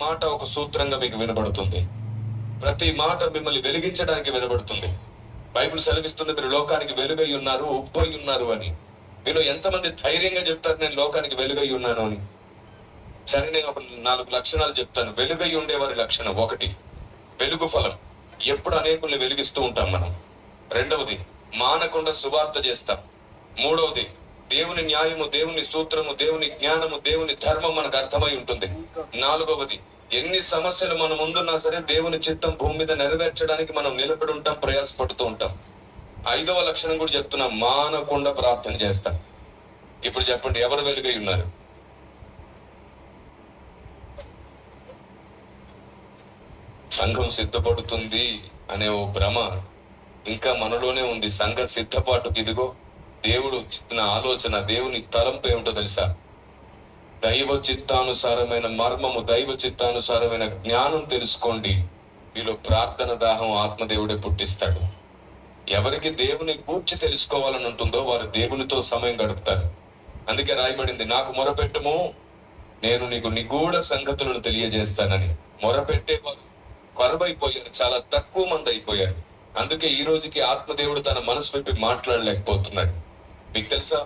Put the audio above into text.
మాట ఒక సూత్రంగా మీకు వినబడుతుంది. ప్రతి మాట మిమ్మల్ని వెలిగించడానికి వినబడుతుంది. బైబిల్ సెలవిస్తుంది, మీరు లోకానికి వెలుగై ఉన్నారు, ఉప్పై ఉన్నారు అని. మీరు ఎంతమంది ధైర్యంగా చెప్తారు నేను లోకానికి వెలుగై ఉన్నాను అని? సరే, నేను ఒక 4 లక్షణాలు చెప్తాను. వెలుగై ఉండేవారి లక్షణం: 1, వెలుగు ఫలం. ఎప్పుడు అనేకుల్ని వెలిగిస్తూ ఉంటాం మనం. 2వది, మానకుండా సువార్త చేస్తాం. 3వది, దేవుని న్యాయము, దేవుని సూత్రము, దేవుని జ్ఞానము, దేవుని ధర్మం మనకు అర్థమై ఉంటుంది. 4వది, ఎన్ని సమస్యలు మన ముందున్నా సరే దేవుని చిత్తం భూమి మీద నెరవేర్చడానికి మనం నిలబడి ఉంటాం, ప్రయాసపడుతూ ఉంటాం. 5వ లక్షణం కూడా చెప్తున్నాం, మానకుండా ప్రార్థన చేస్తాం. ఇప్పుడు చెప్పండి, ఎవరు వెలుగై ఉన్నారు? సంఘం సిద్ధపడుతుంది అనే ఓ భ్రమ ఇంకా మనలోనే ఉంది. సంఘ సిద్ధపాటుకు ఇదిగో దేవుడు చెప్పిన ఆలోచన, దేవుని తలంపు ఏమిటో తెలుసా? దైవ చిత్తానుసారమైన మర్మము, దైవ చిత్తానుసారమైన జ్ఞానం తెలుసుకోండి. మీలో ప్రార్థన దాహం ఆత్మదేవుడే పుట్టిస్తాడు. ఎవరికి దేవుని గూర్చి తెలుసుకోవాలని ఉంటుందో వారు దేవునితో సమయం గడుపుతారు. అందుకే రాయబడింది, నాకు మొరపెట్టుము, నేను నీకు నిగూఢ సంగతులను తెలియజేస్తానని. మొరపెట్టేవారు కరువైపోయారు, చాలా తక్కువ మంది అయిపోయారు. అందుకే ఈ రోజుకి ఆత్మదేవుడు తన మనసు వైపు మాట్లాడలేకపోతున్నాడు. మీకు తెలుసా?